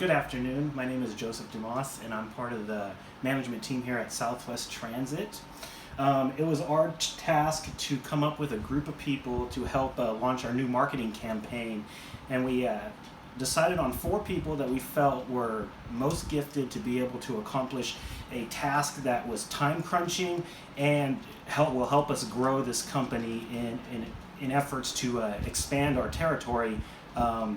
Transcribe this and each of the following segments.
Good afternoon. My name is Joseph Dumas, and I'm part of the management team here at Southwest Transit. It was our task to come up with a group of people to help launch our new marketing campaign, and we decided on 4 people that we felt were most gifted to be able to accomplish a task that was time crunching and will help us grow this company in efforts to expand our territory,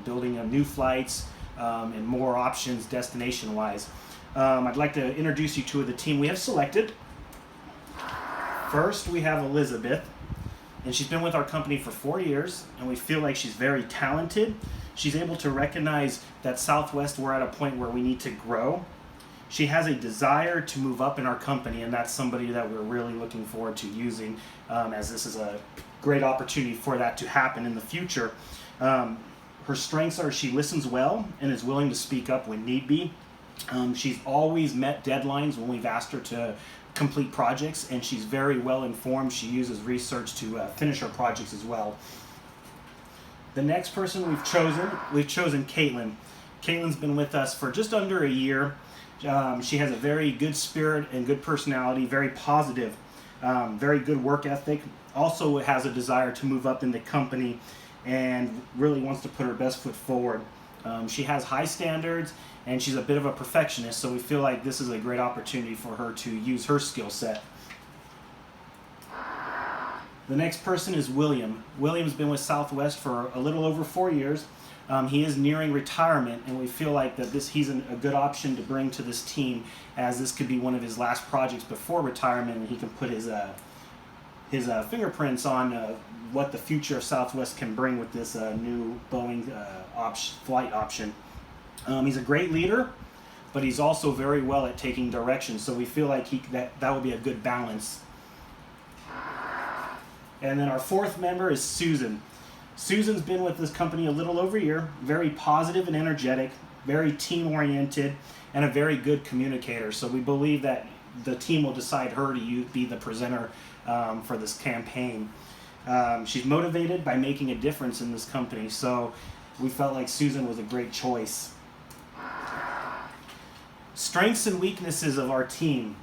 building new flights, and more options destination-wise. I'd like to introduce you to the team we have selected. First, we have Elizabeth, and she's been with our company for 4 years, and we feel like she's very talented. She's able to recognize that Southwest, we're at a point where we need to grow. She has a desire to move up in our company, and that's somebody that we're really looking forward to using, as this is a great opportunity for that to happen in the future. Her strengths are she listens well and is willing to speak up when need be. She's always met deadlines when we've asked her to complete projects, and she's very well informed. She uses research to finish her projects as well. The next person we've chosen Caitlin. Caitlin's been with us for just under a year. She has a very good spirit and good personality, very positive, very good work ethic. Also has a desire to move up in the company and really wants to put her best foot forward. She has high standards, and she's a bit of a perfectionist, so we feel like this is a great opportunity for her to use her skill set. The next person is William. William's been with Southwest for a little over 4 years. He is nearing retirement, and we feel like that he's a good option to bring to this team, as this could be one of his last projects before retirement, and he can put his fingerprints on what the future of Southwest can bring with this new Boeing flight option. He's a great leader, but he's also very well at taking direction, so we feel like that will be a good balance. And then our 4th member is Susan. Susan's been with this company a little over a year, very positive and energetic, very team-oriented, and a very good communicator. So we believe that the team will decide her to be the presenter for this campaign. She's motivated by making a difference in this company, so we felt like Susan was a great choice. Strengths and weaknesses of our team.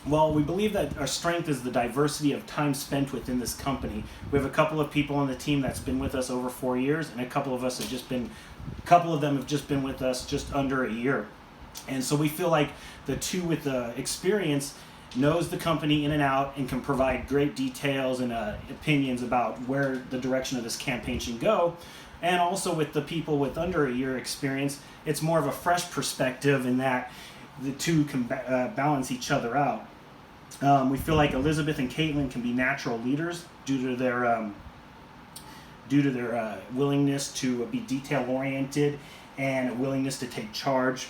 Well, we believe that our strength is the diversity of time spent within this company. We have a couple of people on the team that's been with us over 4 years, and a couple of them have just been with us just under a year. And so we feel like the two with the experience knows the company in and out and can provide great details and opinions about where the direction of this campaign should go. And also with the people with under a year experience, it's more of a fresh perspective in that the two can balance each other out. We feel like Elizabeth and Caitlin can be natural leaders due to their willingness to be detail-oriented and a willingness to take charge.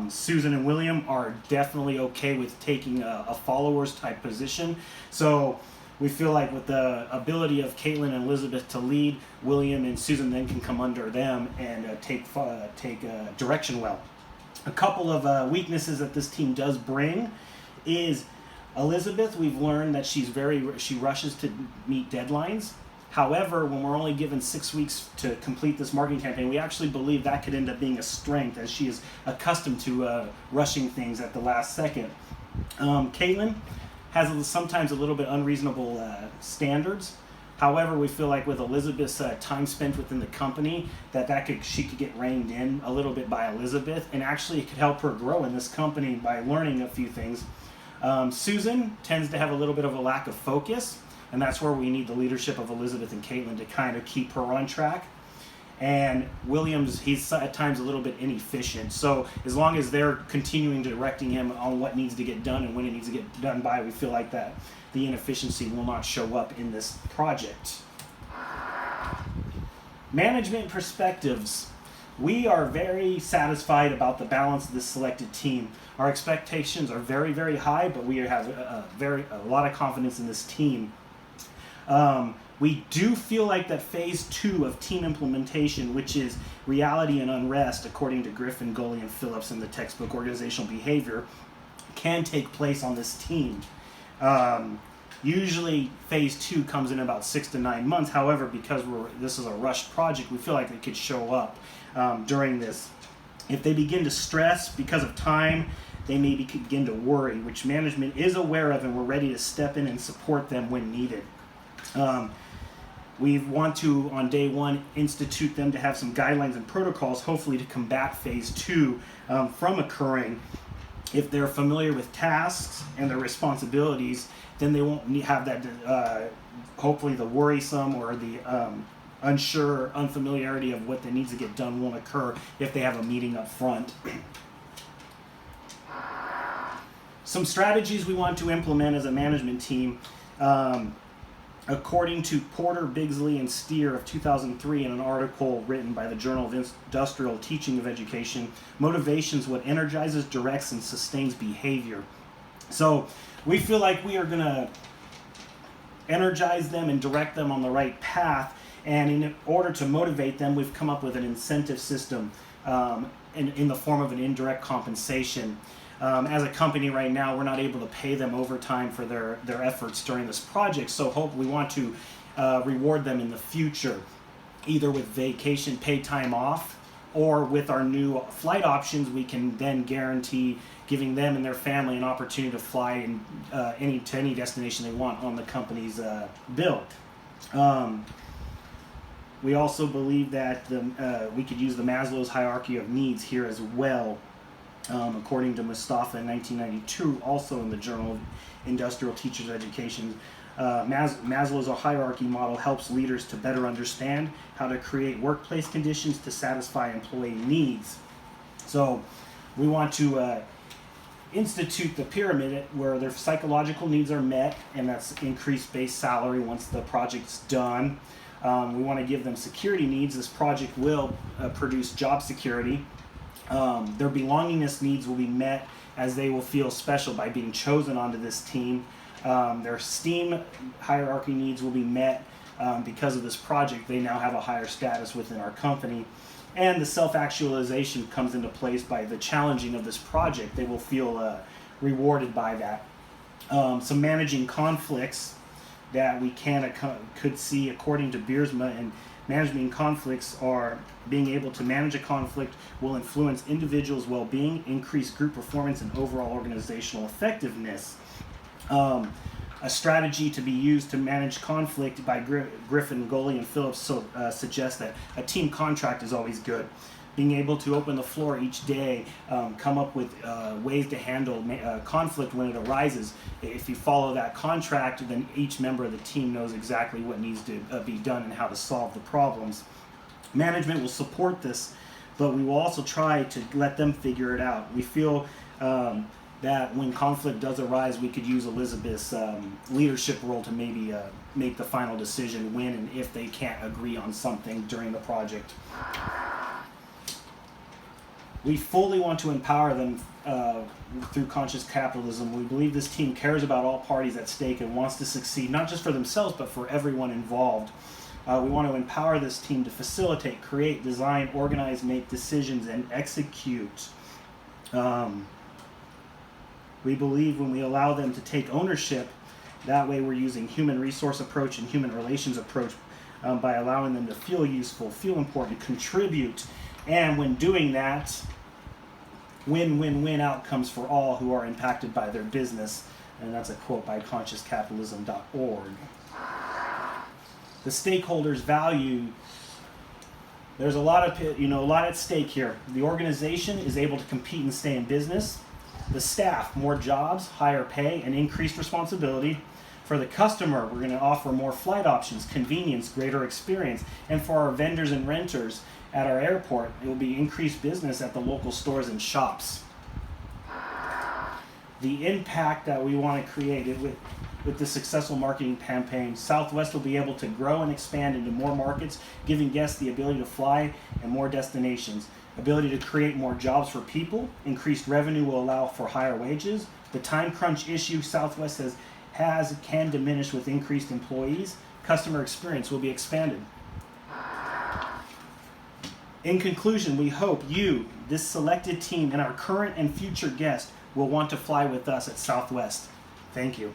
Susan and William are definitely okay with taking a followers type position. So we feel like with the ability of Caitlin and Elizabeth to lead, William and Susan then can come under them and take direction well. A couple of weaknesses that this team does bring is Elizabeth. We've learned that she rushes to meet deadlines. However, when we're only given 6 weeks to complete this marketing campaign, we actually believe that could end up being a strength, as she is accustomed to rushing things at the last second. Caitlin has sometimes a little bit unreasonable standards. However, we feel like with Elizabeth's time spent within the company, she could get reined in a little bit by Elizabeth, and actually it could help her grow in this company by learning a few things. Susan tends to have a little bit of a lack of focus, and that's where we need the leadership of Elizabeth and Caitlin to kind of keep her on track. And Williams, he's at times a little bit inefficient. So as long as they're continuing directing him on what needs to get done and when it needs to get done by, we feel like that the inefficiency will not show up in this project. Management perspectives. We are very satisfied about the balance of this selected team. Our expectations are very, very high, but we have a lot of confidence in this team. We do feel like that phase 2 of team implementation, which is reality and unrest, according to Griffin, Gully, and Phillips in the textbook Organizational Behavior, can take place on this team. Usually phase 2 comes in about 6 to 9 months. However, because this is a rushed project, we feel like it could show up during this. If they begin to stress because of time, they may begin to worry, which management is aware of, and we're ready to step in and support them when needed. We want to, on day one, institute them to have some guidelines and protocols, hopefully to combat phase two from occurring. If they're familiar with tasks and their responsibilities, then they won't have that, hopefully the worrisome or the unsure, unfamiliarity of what that needs to get done won't occur if they have a meeting up front. Some strategies we want to implement as a management team. According to Porter, Bigsley, and Steer of 2003 in an article written by the Journal of Industrial Teaching of Education, motivation is what energizes, directs, and sustains behavior. So we feel like we are going to energize them and direct them on the right path, and in order to motivate them, we've come up with an incentive system in the form of an indirect compensation. As a company right now, we're not able to pay them overtime for their efforts during this project, so we want to reward them in the future, either with vacation paid time off, or with our new flight options. We can then guarantee giving them and their family an opportunity to fly to any destination they want on the company's bill. We also believe that we could use the Maslow's hierarchy of needs here as well. According to Mustafa in 1992, also in the Journal of Industrial Teachers Education, Maslow's hierarchy model helps leaders to better understand how to create workplace conditions to satisfy employee needs. So we want to institute the pyramid where their psychological needs are met, and that's increased base salary once the project's done. We want to give them security needs. This project will produce job security. Their belongingness needs will be met as they will feel special by being chosen onto this team. Their esteem hierarchy needs will be met because of this project. They now have a higher status within our company. And the self-actualization comes into place by the challenging of this project. They will feel rewarded by that. Some managing conflicts that we could see according to Biersma, and managing conflicts are being able to manage a conflict will influence individuals' well-being, increase group performance, and overall organizational effectiveness. A strategy to be used to manage conflict by Griffin, Goley, and Phillips suggests that a team contract is always good. Being able to open the floor each day, come up with ways to handle conflict when it arises. If you follow that contract, then each member of the team knows exactly what needs to be done and how to solve the problems. Management will support this, but we will also try to let them figure it out. We feel that when conflict does arise, we could use Elizabeth's leadership role to maybe make the final decision when and if they can't agree on something during the project. We fully want to empower them through conscious capitalism. We believe this team cares about all parties at stake and wants to succeed, not just for themselves, but for everyone involved. We want to empower this team to facilitate, create, design, organize, make decisions, and execute. We believe when we allow them to take ownership, that way we're using human resource approach and human relations approach by allowing them to feel useful, feel important, contribute. And when doing that, win-win-win outcomes for all who are impacted by their business. And that's a quote by consciouscapitalism.org. The stakeholders value, there's a lot at stake here. The organization is able to compete and stay in business. The staff, more jobs, higher pay, and increased responsibility. For the customer, we're going to offer more flight options, convenience, greater experience. And for our vendors and renters at our airport, it will be increased business at the local stores and shops. The impact that we want to create with the successful marketing campaign, Southwest will be able to grow and expand into more markets, giving guests the ability to fly and more destinations. Ability to create more jobs for people. Increased revenue will allow for higher wages. The time crunch issue Southwest can diminish with increased employees. Customer experience will be expanded. In conclusion, we hope you, this selected team, and our current and future guests will want to fly with us at Southwest. Thank you.